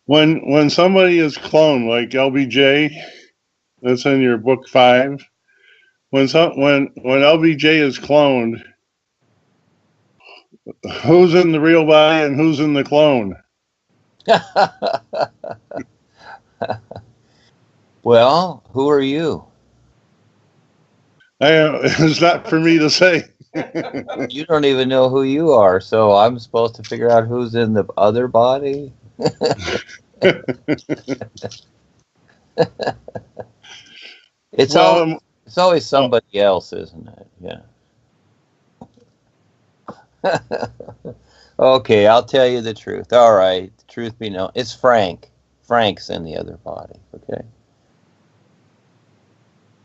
when somebody is cloned, like LBJ, that's in your book 5. When LBJ is cloned, who's in the real body and who's in the clone? Well, who are you? It's not for me to say. You don't even know who you are, so I'm supposed to figure out who's in the other body? It's always somebody else, isn't it? Yeah. Okay, I'll tell you the truth. All right, the truth be known. It's Frank. Frank's in the other body, okay?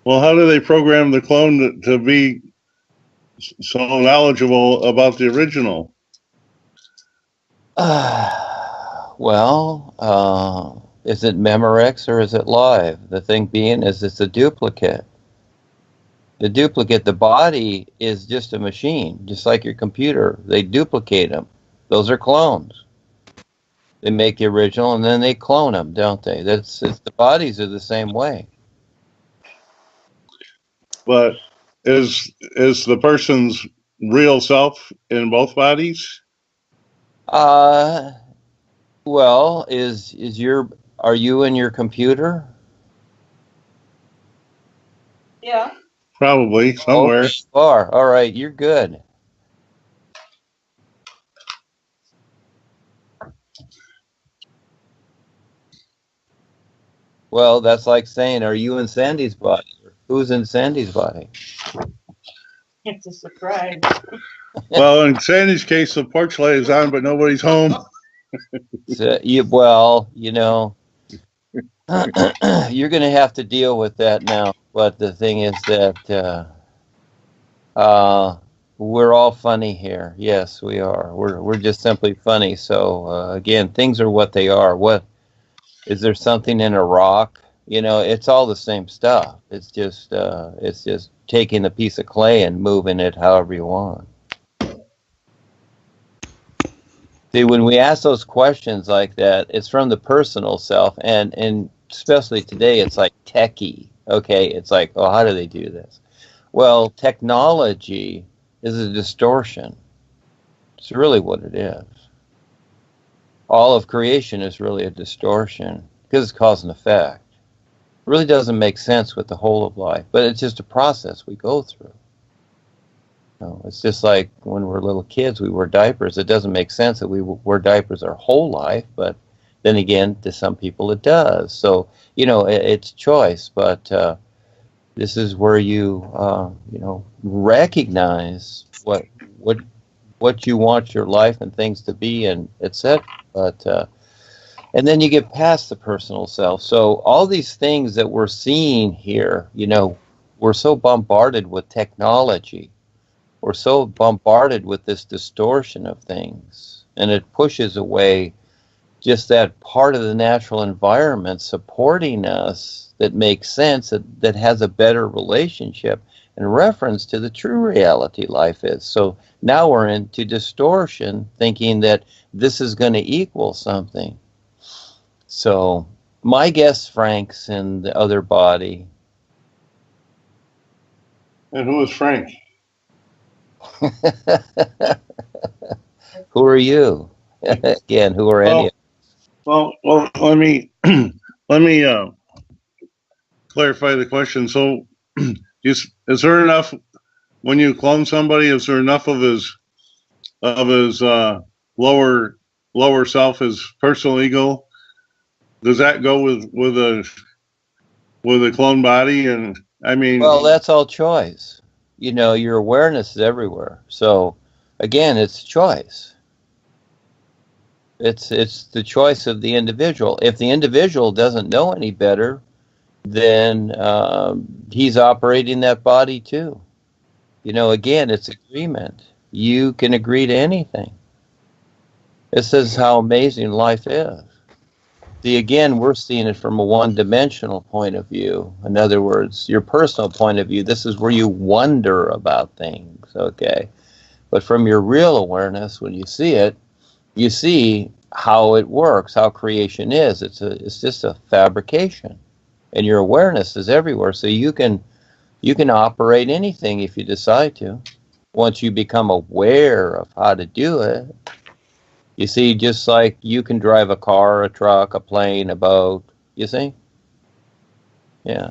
Well, how do they program the clone to be so knowledgeable about the original? Is it Memorex or is it live? The thing being is it's a duplicate. The body is just a machine, just like your computer. They duplicate them. Those are clones. They make the original and then they clone them, don't they? The bodies are the same way. But is the person's real self in both bodies? Well, are you in your computer? Yeah. Probably somewhere. Oh, you are. All right, you're good. Well, that's like saying, are you in Sandy's body? Who's in Sandy's body? It's a surprise. Well, in Sandy's case, the porch light is on, but nobody's home. So, you're going to have to deal with that now. But the thing is that we're all funny here. Yes, we are. We're just simply funny. So again, things are what they are. What is there something in a rock? It's all the same stuff. It's just taking a piece of clay and moving it however you want. See, when we ask those questions like that, it's from the personal self, and especially today, it's like techie. Okay, it's like, oh, how do they do this? Well, technology is a distortion. It's really what it is. All of creation is really a distortion because it's cause and effect. It really doesn't make sense with the whole of life, but it's just a process we go through. It's just like when we're little kids, we wear diapers. It doesn't make sense that we wear diapers our whole life, but then again, to some people it does. So, it's choice, but this is where you, recognize what you want your life and things to be, and etc. But and then you get past the personal self. So all these things that we're seeing here, we're so bombarded with technology. We're so bombarded with this distortion of things, and it pushes away just that part of the natural environment supporting us that makes sense, that has a better relationship in reference to the true reality life is. So now we're into distortion, thinking that this is going to equal something. So my guess, Frank's in the other body. And who is Frank? Who are you? Again, who are any of us? Well, let me clarify the question. So, is there enough when you clone somebody? Is there enough of his lower self, his personal ego? Does that go with a clone body? And I mean, well, that's all choice. Your awareness is everywhere. So again, it's choice. It's the choice of the individual. If the individual doesn't know any better, then he's operating that body too. Again, it's agreement. You can agree to anything. This is how amazing life is. See, again, we're seeing it from a one-dimensional point of view. In other words, your personal point of view, this is where you wonder about things, okay? But from your real awareness, when you see it, you see how it works, how creation is. It's just a fabrication, and your awareness is everywhere. So you can operate anything if you decide to. Once you become aware of how to do it, you see, just like you can drive a car, a truck, a plane, a boat. You see, yeah.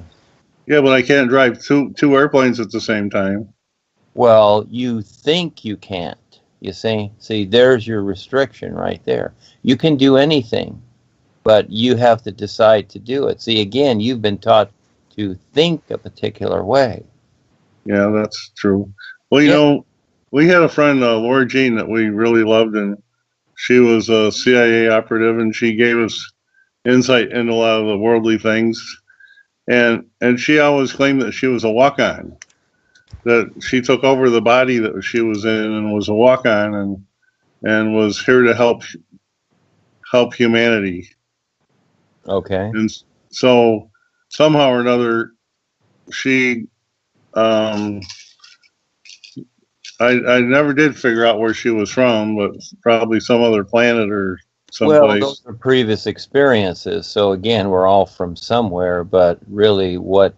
Yeah, but I can't drive two airplanes at the same time. Well, you think you can't. You see, there's your restriction right there. You can do anything, but you have to decide to do it. See, again, you've been taught to think a particular way. Yeah, that's true. Well, Yeah. we had a friend, Laura Jean, that we really loved, and she was a CIA operative, and she gave us insight into a lot of the worldly things. And she always claimed that she was a walk-on, that she took over the body that she was in and was a walk-on, and was here to help humanity. Okay. And so somehow or another, she um, I never did figure out where she was from, but probably some other planet or Well, those someplace. are previous experiences. So again, we're all from somewhere, but really what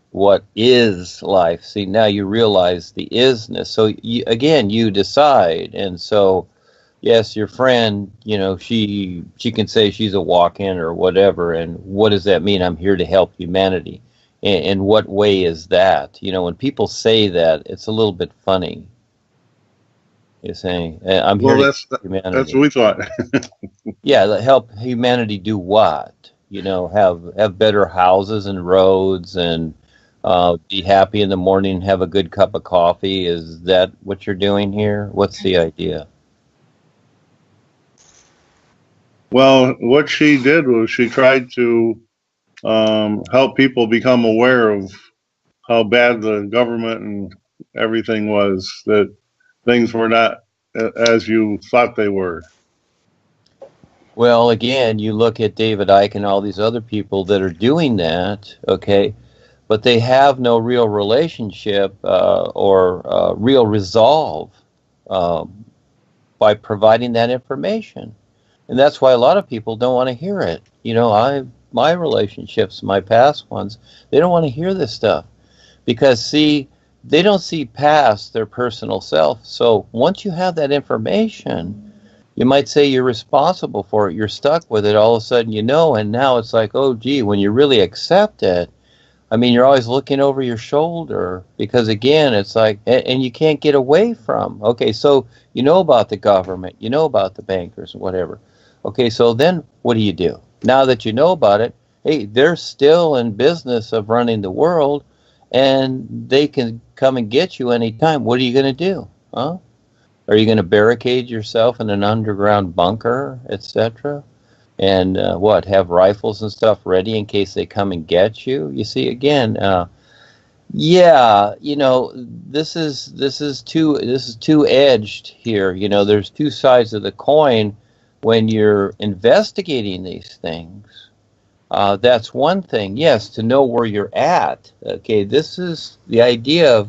is life? See, now you realize the isness. So again, you decide. And so yes, your friend, she can say she's a walk-in or whatever, and what does that mean? I'm here to help humanity. In what way is that? When people say that, it's a little bit funny. You're saying, I'm here Well, to help that's humanity. what we thought. Yeah, help humanity do what? Have better houses and roads and be happy in the morning, have a good cup of coffee. Is that what you're doing here? What's the idea? Well, what she did was she tried to help people become aware of how bad the government and everything was, that things were not as you thought they were. Well, again, you look at David Icke and all these other people that are doing that, okay, but they have no real relationship or real resolve um, by providing that information. And that's why a lot of people don't want to hear it. My relationships, my past ones, they don't want to hear this stuff because see, they don't see past their personal self. So once you have that information, you might say you're responsible for it. You're stuck with it. All of a sudden, and now it's like, oh, gee, when you really accept it, I mean, you're always looking over your shoulder because, again, it's like, and you can't get away from. Okay, so you know about the government, you know about the bankers and whatever. Okay, so then what do you do? Now that you know about it, hey, they're still in business of running the world and they can come and get you anytime. What are you going to do? Huh? Are you going to barricade yourself in an underground bunker, etc.? And have rifles and stuff ready in case they come and get you? You see, again, yeah, this is two edged here. There's two sides of the coin when you're investigating these things. That's one thing. Yes, to know where you're at. Okay, this is the idea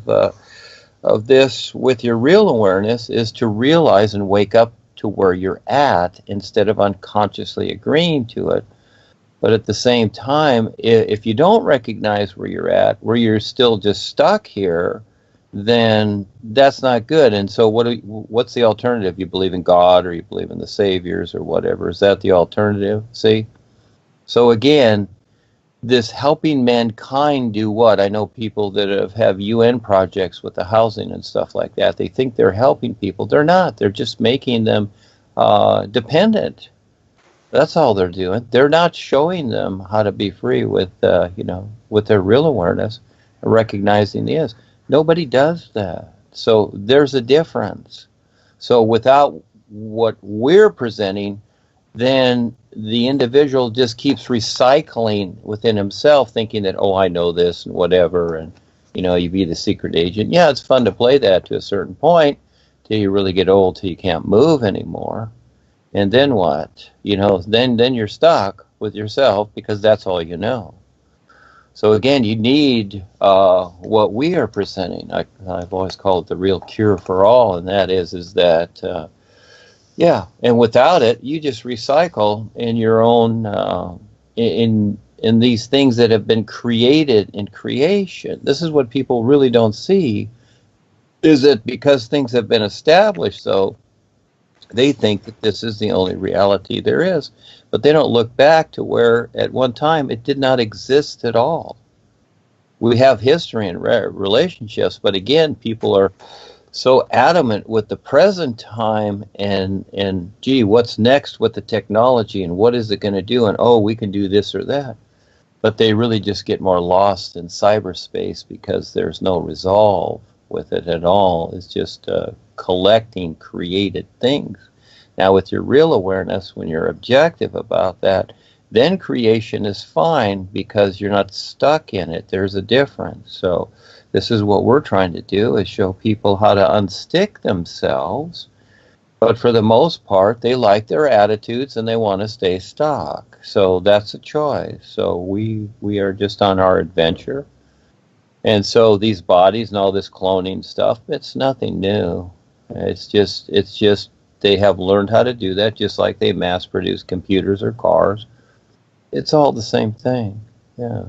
of this with your real awareness is to realize and wake up to where you're at instead of unconsciously agreeing to it. But at the same time, if you don't recognize where you're at, where you're still just stuck here, then that's not good. And so what's the alternative? You believe in God or you believe in the saviors or whatever. Is that the alternative? See? So again, this helping mankind do what? I know people that have UN projects with the housing and stuff like that. They think they're helping people. They're not. They're just making them dependent. That's all they're doing. They're not showing them how to be free with their real awareness and recognizing the is. Nobody does that. So there's a difference. So without what we're presenting, then the individual just keeps recycling within himself, thinking that, oh, I know this and whatever, and you be the secret agent. Yeah, it's fun to play that to a certain point till you really get old, till you can't move anymore. And then what? Then you're stuck with yourself because that's all you know. So again, you need what we are presenting. I've always called it the real cure for all, and that is that Yeah, and without it, you just recycle in your own in these things that have been created in creation. This is what people really don't see, is that because things have been established, so they think that this is the only reality there is, but they don't look back to where at one time it did not exist at all. We have history and relationships, but again, people are so adamant with the present time and gee, what's next with the technology and what is it going to do, and oh, we can do this or that, but they really just get more lost in cyberspace because there's no resolve with it at all. It's just collecting created things. Now with your real awareness, when you're objective about that, then creation is fine because you're not stuck in it. There's a difference. So this is what we're trying to do, is show people how to unstick themselves. But for the most part, they like their attitudes and they want to stay stuck. So that's a choice. So we are just on our adventure. And so these bodies and all this cloning stuff, it's nothing new. It's just they have learned how to do that, just like they mass produce computers or cars. It's all the same thing. Yeah.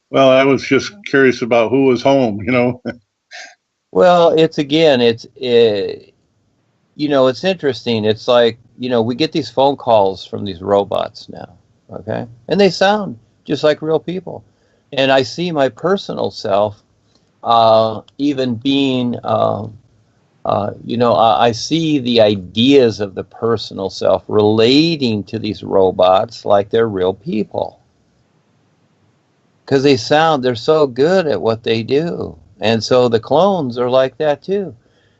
Well, I was just curious about who was home, you know. Well, it's again, you know, it's interesting. It's like, you know, we get these phone calls from these robots now, okay? And they sound just like real people. And I see my personal self even being, you know, I see the ideas of the personal self relating to these robots like they're real people. Because they're so good at what they do. And so the clones are like that too.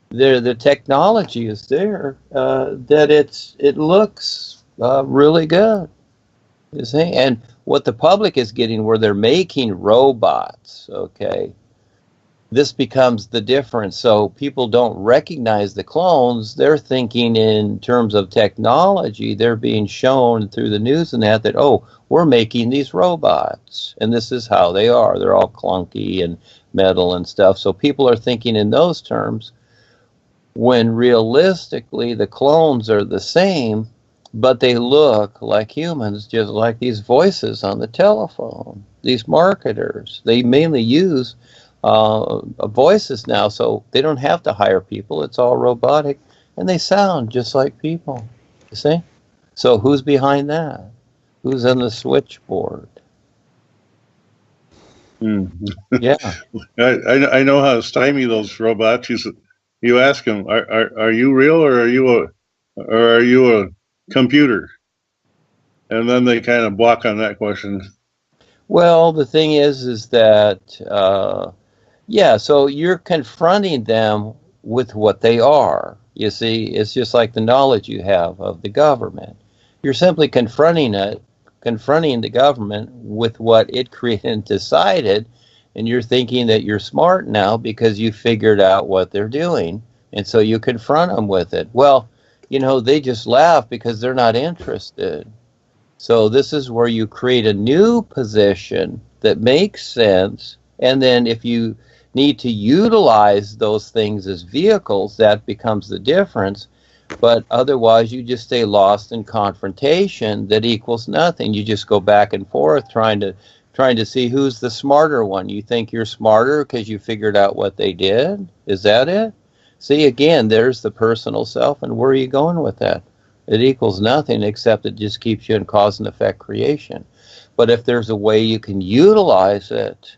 The technology is there that it looks really good, you see. And what the public is getting, where they're making robots, okay, this becomes the difference. So people don't recognize the clones. They're thinking in terms of technology. They're being shown through the news and that oh, we're making these robots and this is how they are. They're all clunky and metal and stuff. So people are thinking in those terms, when realistically the clones are the same, but they look like humans, just like these voices on the telephone. These marketers, they mainly use voices now, so they don't have to hire people. It's all robotic, and they sound just like people. You see? So who's behind that? Who's on the switchboard? Yeah. I know how to stymie those robots. You ask them, are you real or are you a computer? And then they kind of block on that question. Well, the thing is that yeah, so you're confronting them with what they are. You see, it's just like the knowledge you have of the government. You're simply confronting the government with what it created and decided, and you're thinking that you're smart now because you figured out what they're doing, and so you confront them with it. Well, you know, they just laugh because they're not interested. So this is where you create a new position that makes sense, and then if you need to utilize those things as vehicles, that becomes the difference. But otherwise, you just stay lost in confrontation that equals nothing. You just go back and forth trying to see who's the smarter one. You think you're smarter because you figured out what they did? Is that it? See, again, there's the personal self, and where are you going with that? It equals nothing except it just keeps you in cause and effect creation. But if there's a way you can utilize it,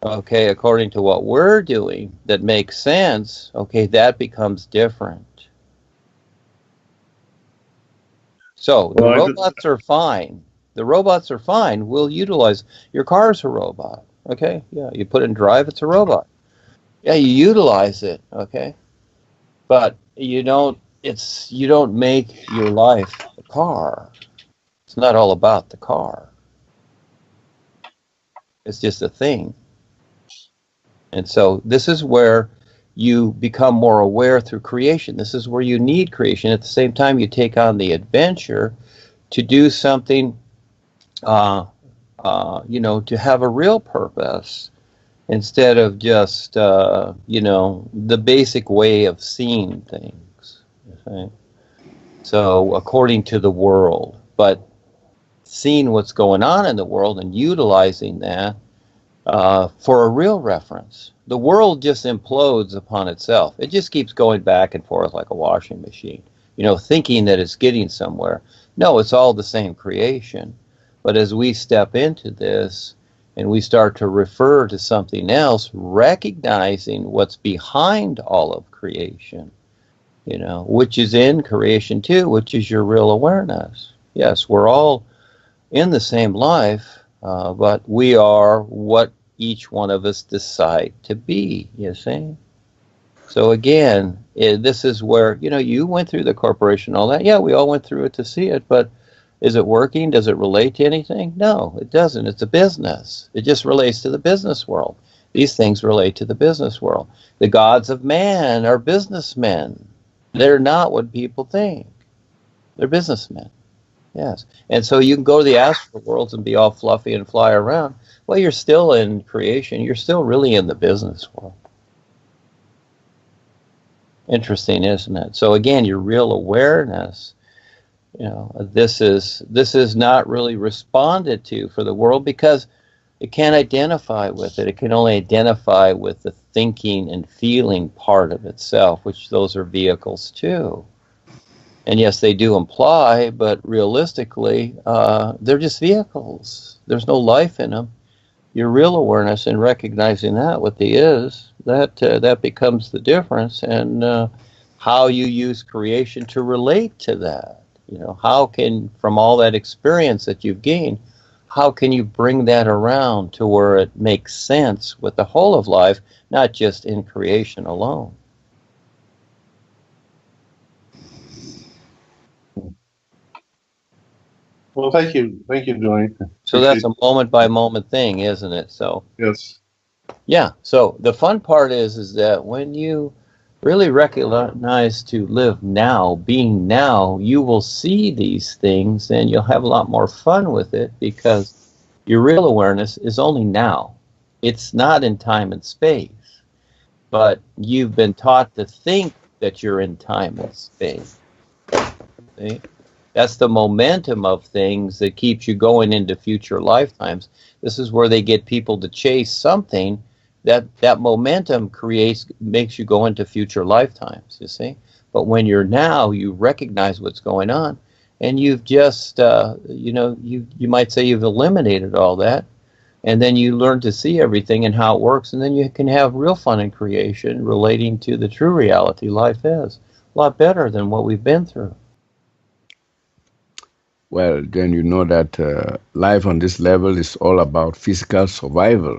okay, according to what we're doing, that makes sense, okay, that becomes different. So the robots are fine. The robots are fine. We'll utilize. Your car's a robot, okay? Yeah, you put it in drive, it's a robot. Yeah, you utilize it, okay? But you don't make your life a car. It's not all about the car. It's just a thing. And so this is where you become more aware through creation. This is where you need creation. At the same time, you take on the adventure to do something, you know, to have a real purpose instead of just, you know, the basic way of seeing things. Okay? So according to the world, but seeing what's going on in the world and utilizing that for a real reference. The world just implodes upon itself. It just keeps going back and forth like a washing machine, thinking that it's getting somewhere. No, it's all the same creation. But as we step into this and we start to refer to something else, recognizing what's behind all of creation, which is in creation too, which is your real awareness. Yes, we're all in the same life, but we are what each one of us decide to be, you see? So again, this is where, you went through the corporation, all that. Yeah, we all went through it to see it, but is it working? Does it relate to anything? No, it doesn't. It's a business. It just relates to the business world. These things relate to the business world. The gods of man are businessmen. They're not what people think. They're businessmen. Yes. And so you can go to the astral worlds and be all fluffy and fly around. Well, you're still in creation. You're still really in the business world. Interesting, isn't it? So again, your real awareness, this is not really responded to for the world because it can't identify with it. It can only identify with the thinking and feeling part of itself, which those are vehicles too. And yes, they do imply, but realistically, they're just vehicles. There's no life in them. Your real awareness and recognizing that what the is, that becomes the difference, and how you use creation to relate to that. How can, from all that experience that you've gained, how can you bring that around to where it makes sense with the whole of life, not just in creation alone? Well, thank you, Duane. So that's a moment by moment thing, isn't it? So yes, yeah. So the fun part is that when you really recognize to live now, being now, you will see these things and you'll have a lot more fun with it because your real awareness is only now. It's not in time and space, but you've been taught to think that you're in time and space. See? That's the momentum of things that keeps you going into future lifetimes. This is where they get people to chase something that momentum makes you go into future lifetimes, you see. But when you're now, you recognize what's going on, and you've just, you might say you've eliminated all that, and then you learn to see everything and how it works, and then you can have real fun in creation relating to the true reality life is. A lot better than what we've been through. Well, then you know that life on this level is all about physical survival,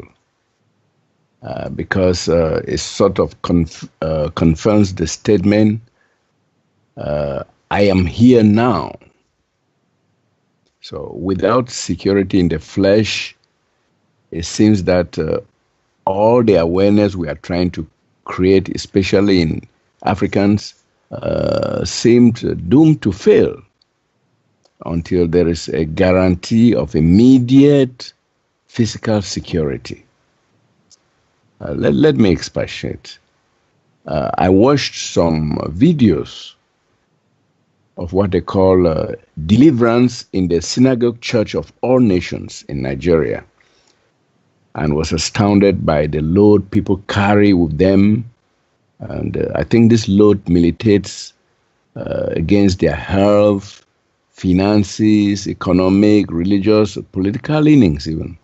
because it sort of confirms the statement, I am here now. So without security in the flesh, it seems that all the awareness we are trying to create, especially in Africans, seemed doomed to fail until there is a guarantee of immediate physical security. Let me expatiate. I watched some videos of what they call deliverance in the Synagogue Church of All Nations in Nigeria, and was astounded by the load people carry with them. And I think this load militates against their health, finances, economic, religious, political leanings even.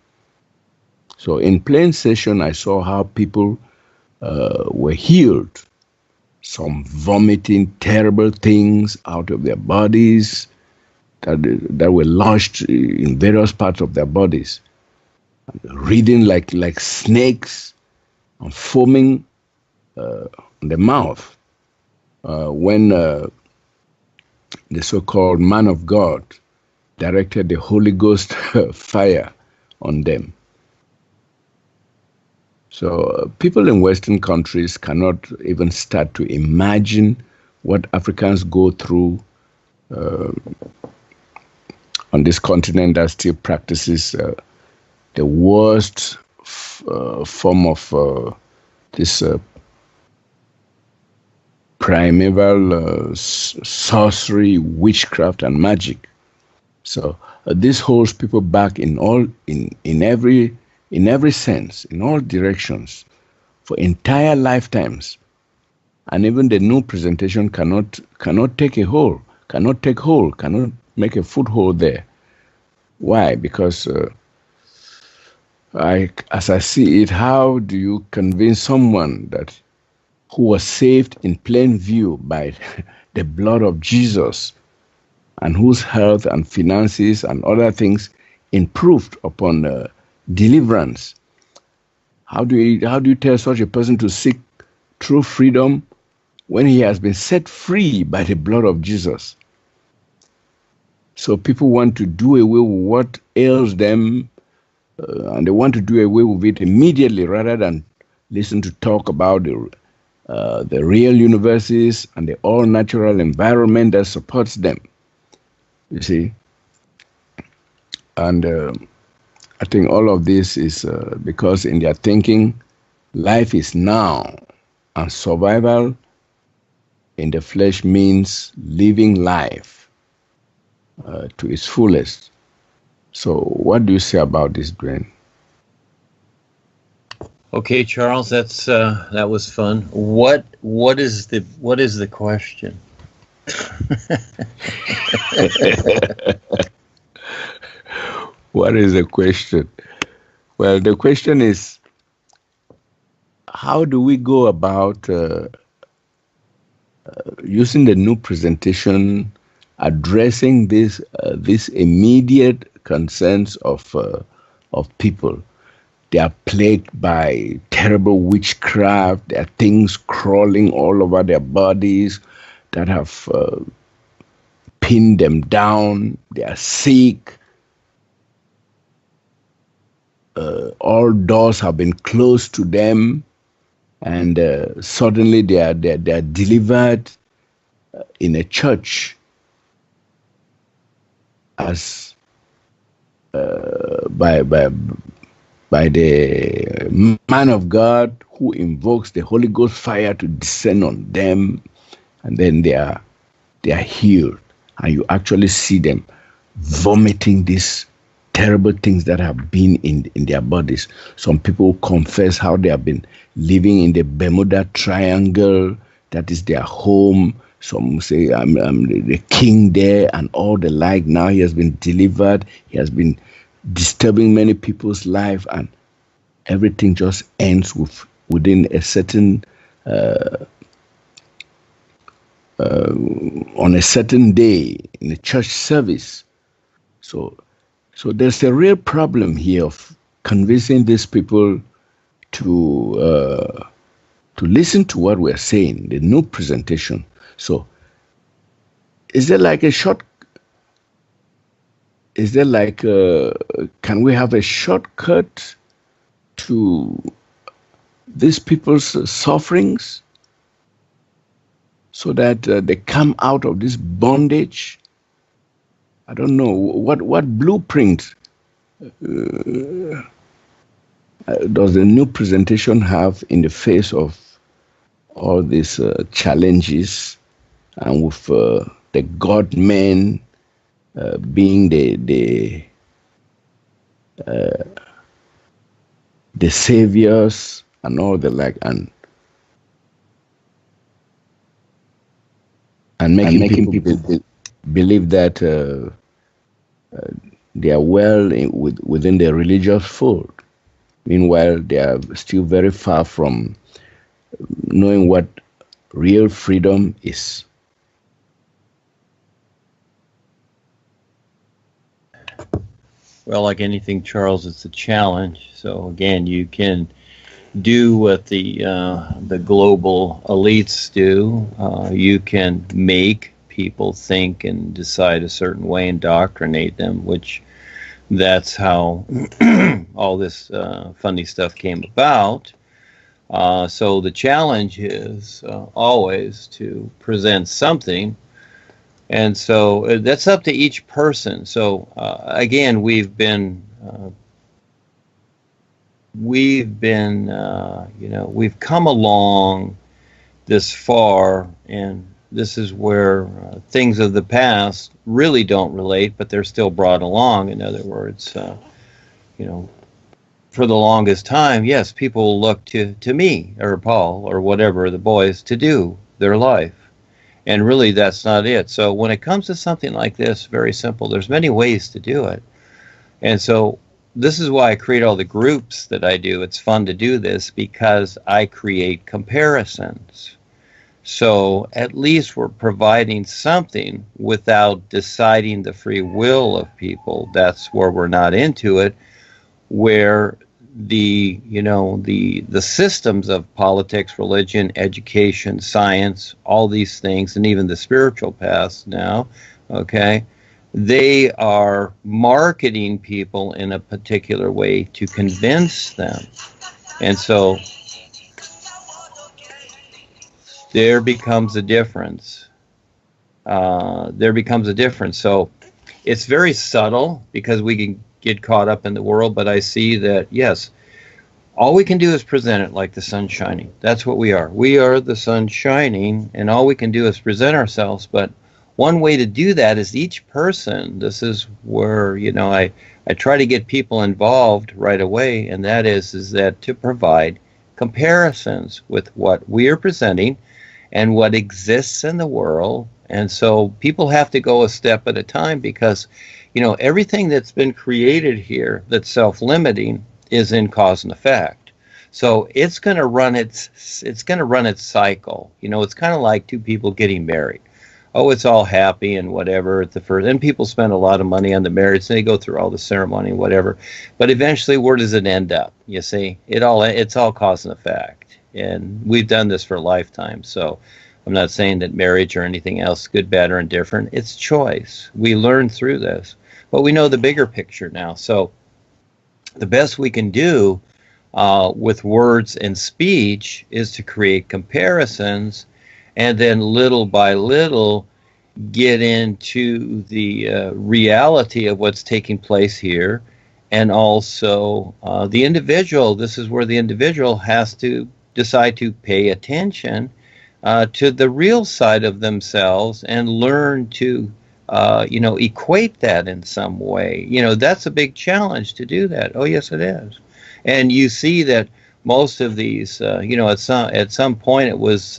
So in plain session, I saw how people were healed, some vomiting terrible things out of their bodies that were lodged in various parts of their bodies, reading like snakes and foaming on the mouth when the so-called man of God directed the Holy Ghost fire on them. So people in Western countries cannot even start to imagine what Africans go through on this continent that still practices the worst form of this primeval sorcery, witchcraft, and magic. So this holds people back in every sense, in all directions, for entire lifetimes. And even the new presentation cannot take hold, cannot make a foothold there. Why? Because as I see it, how do you convince someone who was saved in plain view by the blood of Jesus, and whose health and finances and other things improved upon deliverance? How do you tell such a person to seek true freedom when he has been set free by the blood of Jesus? So people want to do away with what ails them, and they want to do away with it immediately rather than listen to talk about the real universes and the all-natural environment that supports them. You see? And I think all of this is because in their thinking, life is now, and survival in the flesh means living life to its fullest. So what do you say about this, Duane? Okay, Charles, that was fun. What is the question? What is the question? Well, the question is, how do we go about using the new presentation, addressing these immediate concerns of people? They are plagued by terrible witchcraft. There are things crawling all over their bodies that have pinned them down. They are sick. All doors have been closed to them, and suddenly they are delivered in a church as by the man of God who invokes the Holy Ghost fire to descend on them, and then they are healed, and you actually see them vomiting these terrible things that have been in their bodies. Some people confess how they have been living in the Bermuda Triangle, that is their home. Some say, I'm the king there, and all the like. Now he has been delivered. He has been disturbing many people's life, and everything just ends within a certain on a certain day in a church service. So there's a real problem here of convincing these people to listen to what we're saying, the new presentation. So can we have a shortcut to these people's sufferings so that they come out of this bondage? I don't know what blueprint does the new presentation have in the face of all these challenges, and with the God-men being the saviors and all the like, and making people believe that they are well within the religious fold. Meanwhile, they are still very far from knowing what real freedom is. Well, like anything, Charles, it's a challenge. So again, you can do what the global elites do. You can make people think and decide a certain way, indoctrinate them, which that's how all this funny stuff came about. So the challenge is always to present something. And so that's up to each person. So again, we've been come along this far, and this is where things of the past really don't relate, but they're still brought along. In other words, you know, for the longest time, yes, people will look to me or Paul or whatever, the boys, to do their life. And really, that's not it. So when it comes to something like this, very simple. There's many ways to do it. And so this is why I create all the groups that I do. It's fun to do this because I create comparisons. So at least we're providing something without deciding the free will of people. That's where we're not into it, where the systems of politics, religion, education, science, all these things, and even the spiritual paths now, okay, they are marketing people in a particular way to convince them. And so there becomes a difference. So it's very subtle because we can get caught up in the world, but I see that, yes, all we can do is present it like the sun shining. That's what we are. We are the sun shining, and all we can do is present ourselves. But one way to do that is each person, this is where, I try to get people involved right away, and that is that to provide comparisons with what we are presenting and what exists in the world. And so people have to go a step at a time because everything that's been created here that's self-limiting is in cause and effect. So it's going to run its cycle. It's kind of like two people getting married. Oh, it's all happy and whatever at the first, and people spend a lot of money on the marriage, and they go through all the ceremony and whatever. But eventually, where does it end up? You see, it's all cause and effect, and we've done this for a lifetime. So I'm not saying that marriage or anything else, good, bad, or indifferent. It's choice. We learn through this. But we know the bigger picture now. So the best we can do with words and speech is to create comparisons and then little by little get into the reality of what's taking place here. And also the individual, this is where the individual has to decide to pay attention to the real side of themselves and learn to equate that in some way. That's a big challenge to do that. Oh, yes, it is. And you see that most of these, at some point it was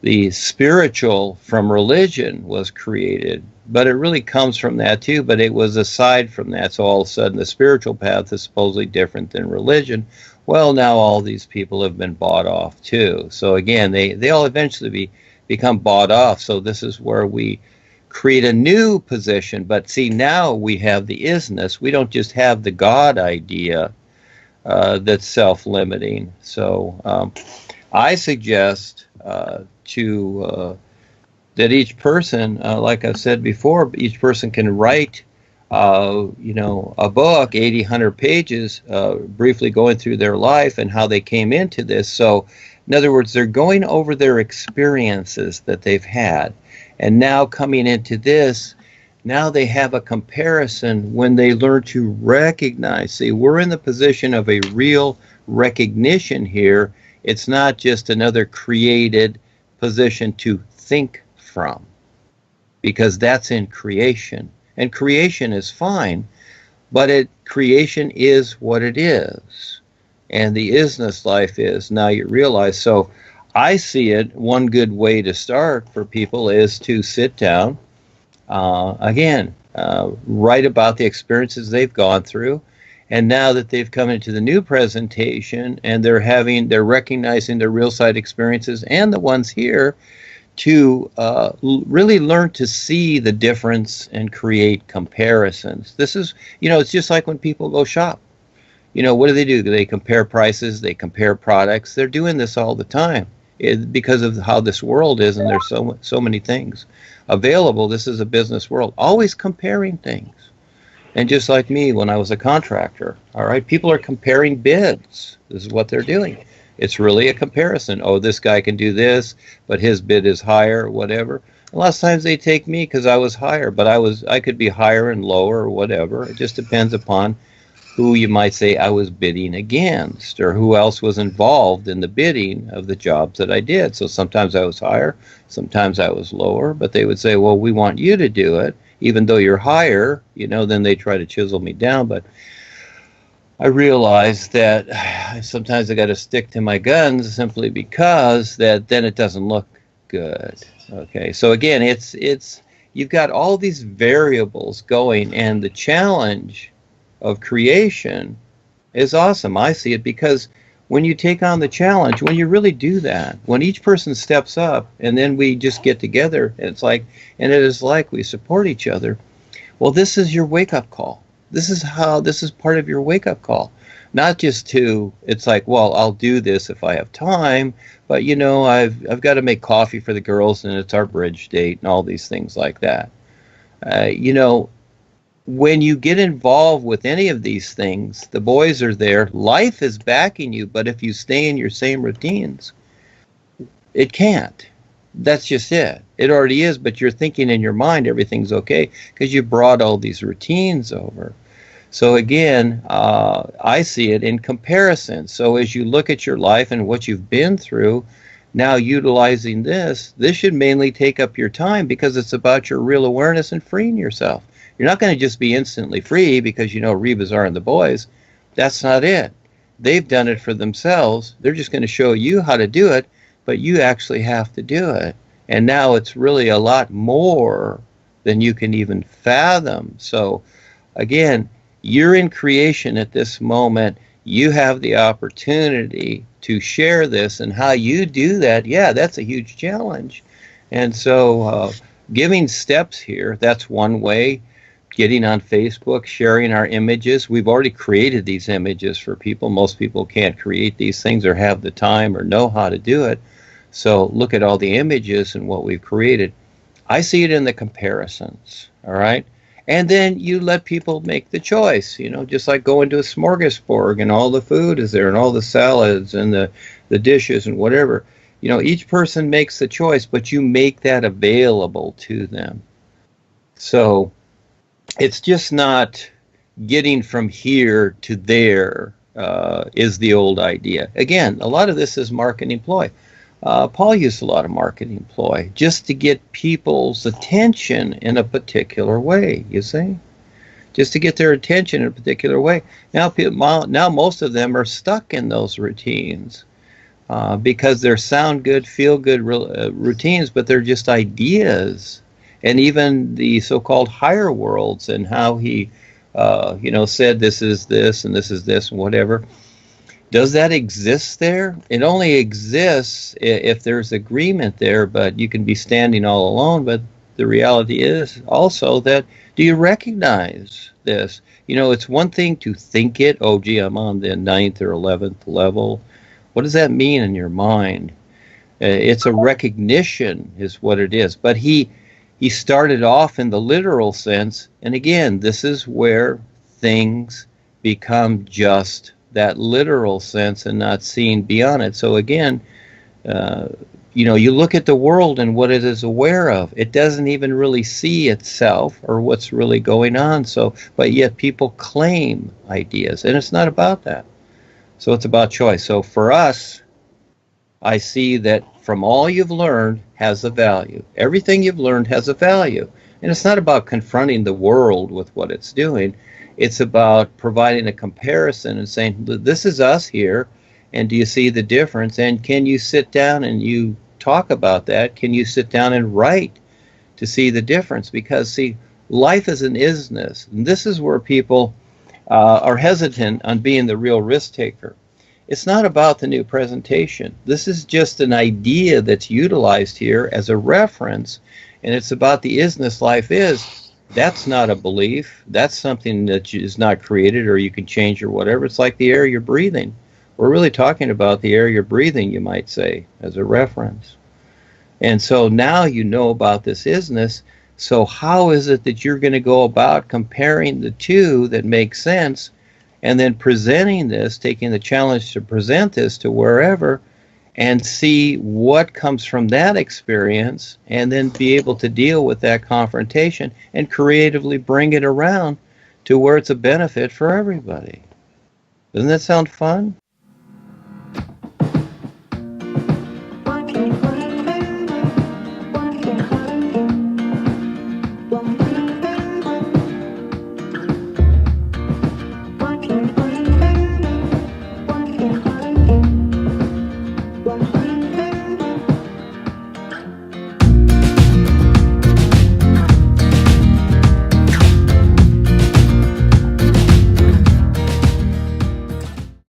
the spiritual from religion was created, but it really comes from that too, but it was aside from that. So all of a sudden the spiritual path is supposedly different than religion. Well, now all these people have been bought off too. So again, they all eventually become bought off. So this is where we create a new position. But see, now we have the isness. We don't just have the God idea that's self-limiting. So I suggest that each person, like I've said before, each person can write, a book, 80, 100 pages, briefly going through their life and how they came into this. So, in other words, they're going over their experiences that they've had. And now coming into this, now they have a comparison when they learn to recognize. See, we're in the position of a real recognition here. It's not just another created position to think from, because that's in creation. And creation is fine, but creation is what it is. And the isness life is, now you realize. So I see it, one good way to start for people is to sit down, write about the experiences they've gone through. And now that they've come into the new presentation and they're recognizing their real side experiences and the ones here, to really learn to see the difference and create comparisons. This is, it's just like when people go shop. What do? They compare prices, they compare products. They're doing this all the time because of how this world is, and there's so many things available. This is a business world, always comparing things. And just like me when I was a contractor, all right, people are comparing bids. This is what they're doing. It's really a comparison. Oh, this guy can do this, but his bid is higher, whatever. A lot of times they take me because I was higher, but I could be higher and lower or whatever. It just depends upon who you might say I was bidding against, or who else was involved in the bidding of the jobs that I did. So sometimes I was higher, sometimes I was lower, but they would say, well, we want you to do it, even though you're higher, then they try to chisel me down. But I realized that sometimes I got to stick to my guns simply because that then it doesn't look good. Okay, so again, it's you've got all these variables going, and the challenge of creation is awesome. I see it because when you take on the challenge, when you really do that, when each person steps up and then we just get together, and it is like we support each other. Well, this is your wake-up call. This is part of your wake-up call. Not just it's like, well, I'll do this if I have time, but I've got to make coffee for the girls and it's our bridge date and all these things like that. When you get involved with any of these things, the boys are there, life is backing you, but if you stay in your same routines, it can't. That's just it. It already is, but you're thinking in your mind everything's okay because you brought all these routines over. So again, I see it in comparison. So as you look at your life and what you've been through, now utilizing this should mainly take up your time because it's about your real awareness and freeing yourself. You're not going to just be instantly free because Reba's are and the boys. That's not it. They've done it for themselves. They're just going to show you how to do it, but you actually have to do it. And now it's really a lot more than you can even fathom. So again, you're in creation at this moment. You have the opportunity to share this, and how you do that, that's a huge challenge. And so giving steps here, that's one way. Getting on Facebook, sharing our images. We've already created these images for people. Most people can't create these things or have the time or know how to do it. So look at all the images and what we've created. I see it in the comparisons, all right? And then you let people make the choice, just like going to a smorgasbord and all the food is there and all the salads and the dishes and whatever. Each person makes the choice, but you make that available to them. So it's just not getting from here to there is the old idea. Again, a lot of this is marketing ploy. Paul used a lot of marketing ploy just to get people's attention in a particular way, you see? Just to get their attention in a particular way. Now most of them are stuck in those routines because they're sound good, feel good routines, but they're just ideas. And even the so-called higher worlds and how he, said this is this and this is this and whatever. Does that exist there? It only exists if there's agreement there, but you can be standing all alone. But the reality is also that, do you recognize this? It's one thing to think it. Oh, gee, I'm on the 9th or 11th level. What does that mean in your mind? It's a recognition is what it is. But he started off in the literal sense. And again, this is where things become just that literal sense and not seen beyond it. So again, you look at the world and what it is aware of. It doesn't even really see itself or what's really going on. So, but yet people claim ideas, and it's not about that. So it's about choice. So for us, I see that from all you've learned has a value. Everything you've learned has a value. And it's not about confronting the world with what it's doing. It's about providing a comparison and saying, this is us here, and do you see the difference? And can you sit down and you talk about that? Can you sit down and write to see the difference? Because, see, life is an isness. And this is where people are hesitant on being the real risk taker. It's not about the new presentation. This is just an idea that's utilized here as a reference, and it's about the isness life is. That's not a belief. That's something that is not created or you can change or whatever. It's like the air you're breathing. We're really talking about the air you're breathing, you might say, as a reference. And so now you know about this isness. So how is it that you're going to go about comparing the two that make sense and then presenting this, taking the challenge to present this to wherever and see what comes from that experience and then be able to deal with that confrontation and creatively bring it around to where it's a benefit for everybody. Doesn't that sound fun?